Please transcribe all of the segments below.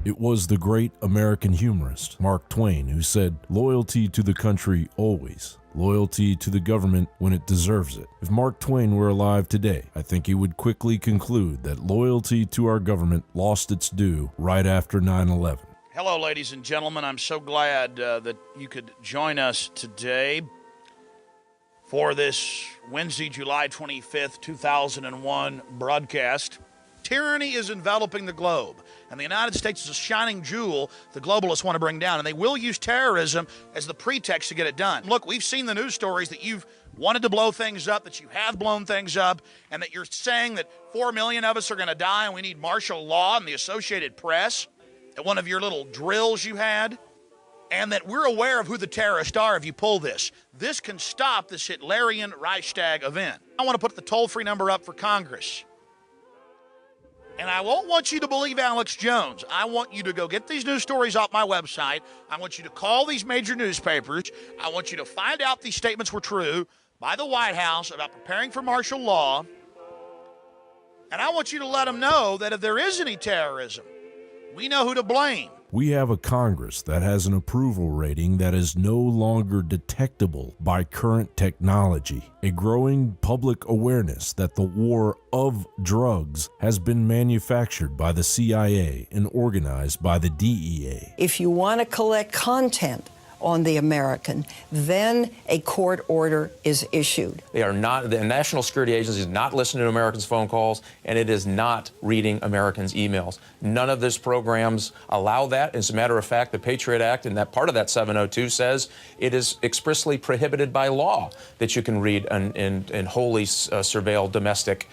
It was the great American humorist, Mark Twain, who said, "Loyalty to the country always. Loyalty to the government when it deserves it." If Mark Twain were alive today, I think he would quickly conclude that loyalty to our government lost its due right after 9/11. Hello, ladies and gentlemen. I'm so glad that you could join us today for this Wednesday, July 25th, 2001 broadcast. Tyranny is enveloping the globe, and the United States is a shining jewel the globalists want to bring down, and they will use terrorism as the pretext to get it done. Look, we've seen the news stories that you've wanted to blow things up, that you have blown things up, and that you're saying that 4 million of us are going to die and we need martial law and the Associated Press at one of your little drills you had, and that we're aware of who the terrorists are if you pull this. This can stop this Hitlerian Reichstag event. I want to put the toll-free number up for Congress. And I won't want you to believe Alex Jones. I want you to go get these news stories off my website. I want you to call these major newspapers. I want you to find out these statements were true by the White House about preparing for martial law. And I want you to let them know that if there is any terrorism, we know who to blame. We have a Congress that has an approval rating that is no longer detectable by current technology, a growing public awareness that the war of drugs has been manufactured by the CIA and organized by the DEA. If you want to collect content on the American, then a court order is issued. They are not, the National Security Agency is not listening to Americans' phone calls, and it is not reading Americans' emails. None of these programs allow that. As a matter of fact, the Patriot Act and that part of that 702 says it is expressly prohibited by law that you can read and wholly surveil domestic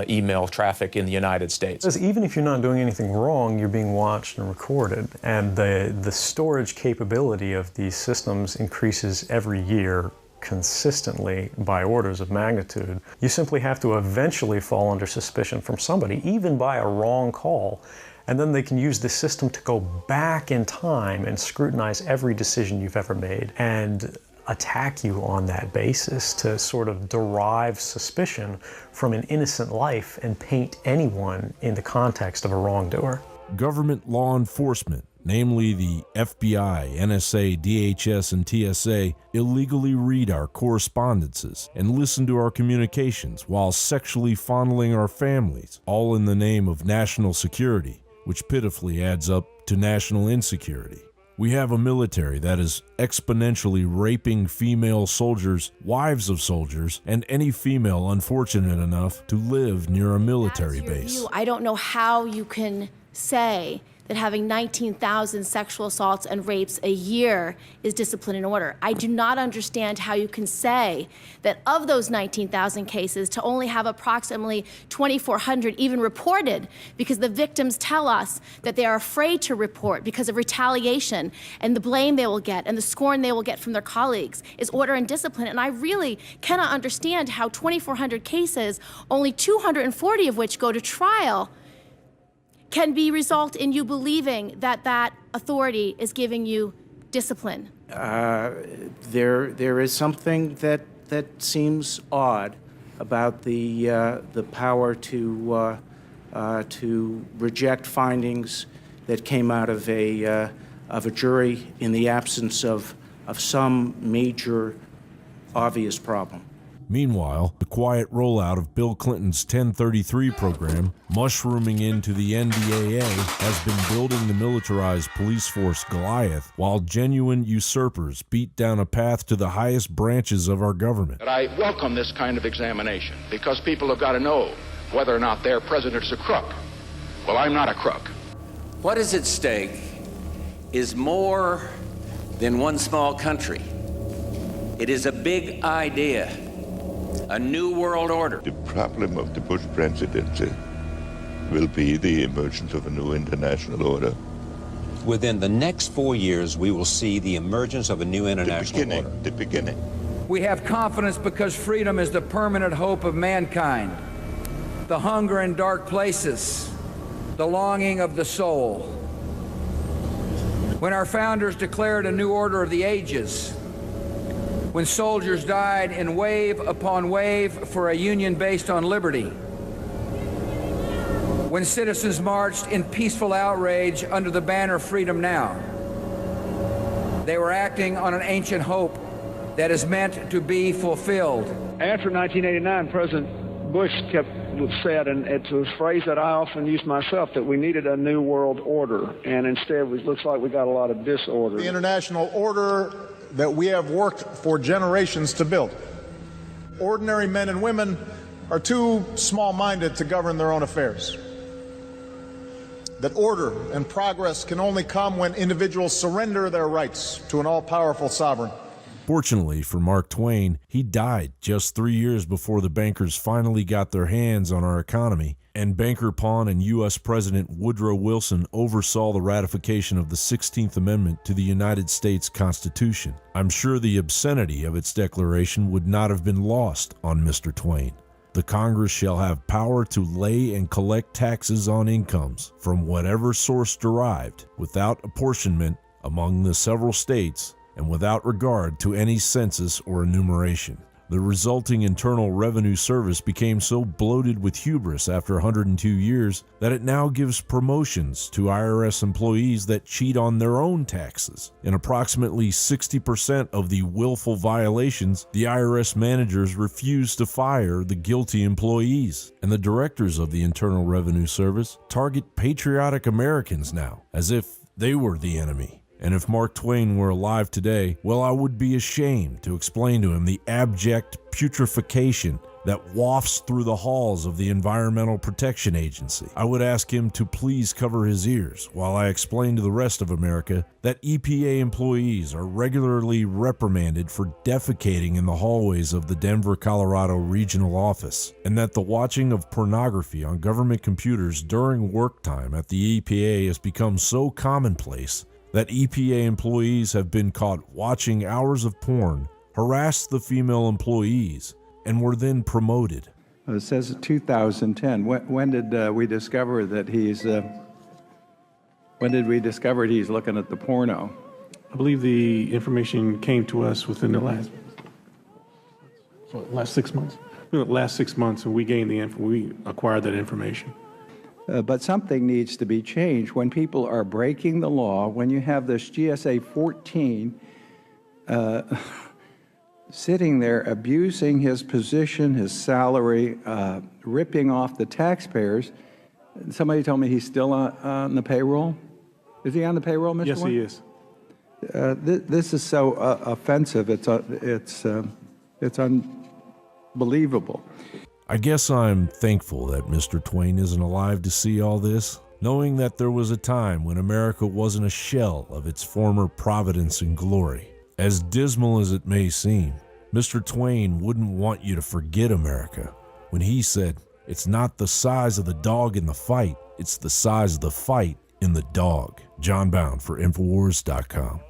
email traffic in the United States. Because even if you're not doing anything wrong, you're being watched and recorded. And the storage capability of these systems increases every year consistently by orders of magnitude. You simply have to eventually fall under suspicion from somebody, even by a wrong call. And then they can use the system to go back in time and scrutinize every decision you've ever made and attack you on that basis to sort of derive suspicion from an innocent life and paint anyone in the context of a wrongdoer. Government law enforcement, namely the FBI, NSA, DHS, and TSA, illegally read our correspondences and listen to our communications while sexually fondling our families, all in the name of national security, which pitifully adds up to national insecurity. We have a military that is exponentially raping female soldiers, wives of soldiers, and any female unfortunate enough to live near a military base. I don't know how you can say that having 19,000 sexual assaults and rapes a year is discipline and order. I do not understand how you can say that of those 19,000 cases to only have approximately 2,400 even reported, because the victims tell us that they are afraid to report because of retaliation and the blame they will get and the scorn they will get from their colleagues, is order and discipline. And I really cannot understand how 2,400 cases, only 240 of which go to trial, can result in you believing that that authority is giving you discipline. There is something that seems odd about the power to reject findings that came out of a jury in the absence of some major obvious problem. Meanwhile, the quiet rollout of Bill Clinton's 1033 program, mushrooming into the NDAA, has been building the militarized police force Goliath, while genuine usurpers beat down a path to the highest branches of our government. But I welcome this kind of examination, because people have got to know whether or not their president's a crook. Well, I'm not a crook. What is at stake is more than one small country. It is a big idea. A new world order. The problem of the Bush presidency will be the emergence of a new international order. Within the next 4 years, we will see the emergence of a new international order. The beginning. We have confidence because freedom is the permanent hope of mankind. The hunger in dark places, the longing of the soul. When our founders declared a new order of the ages, when soldiers died in wave upon wave for a union based on liberty, when citizens marched in peaceful outrage under the banner Freedom Now. They were acting on an ancient hope that is meant to be fulfilled. After 1989, President Bush said, and it's a phrase that I often use myself, that we needed a new world order, and instead it looks like we got a lot of disorder. The international order that we have worked for generations to build. Ordinary men and women are too small-minded to govern their own affairs. That order and progress can only come when individuals surrender their rights to an all-powerful sovereign. Fortunately for Mark Twain, he died just 3 years before the bankers finally got their hands on our economy, and banker pawn and U.S. President Woodrow Wilson oversaw the ratification of the 16th Amendment to the United States Constitution. I'm sure the obscenity of its declaration would not have been lost on Mr. Twain. The Congress shall have power to lay and collect taxes on incomes from whatever source derived, without apportionment among the several states, and without regard to any census or enumeration. The resulting Internal Revenue Service became so bloated with hubris after 102 years that it now gives promotions to IRS employees that cheat on their own taxes. In approximately 60% of the willful violations, the IRS managers refuse to fire the guilty employees, and the directors of the Internal Revenue Service target patriotic Americans now, as if they were the enemy. And if Mark Twain were alive today, well, I would be ashamed to explain to him the abject putrefaction that wafts through the halls of the Environmental Protection Agency. I would ask him to please cover his ears while I explain to the rest of America that EPA employees are regularly reprimanded for defecating in the hallways of the Denver, Colorado regional office, and that the watching of pornography on government computers during work time at the EPA has become so commonplace that EPA employees have been caught watching hours of porn, harassed the female employees, and were then promoted. It says 2010. When did we discover that he's? When did we discover he's looking at the porno? I believe the information came to us within the last 6 months. Last 6 months, and we acquired that information. But something needs to be changed. When people are breaking the law, when you have this GSA 14 sitting there abusing his position, his salary, ripping off the taxpayers. Somebody told me he's still on the payroll. Is he on the payroll, Mr. Yes, Wayne? he is. This is so offensive. It's unbelievable. I guess I'm thankful that Mr. Twain isn't alive to see all this, knowing that there was a time when America wasn't a shell of its former providence and glory. As dismal as it may seem, Mr. Twain wouldn't want you to forget America when he said, "It's not the size of the dog in the fight, it's the size of the fight in the dog." John Bound for Infowars.com.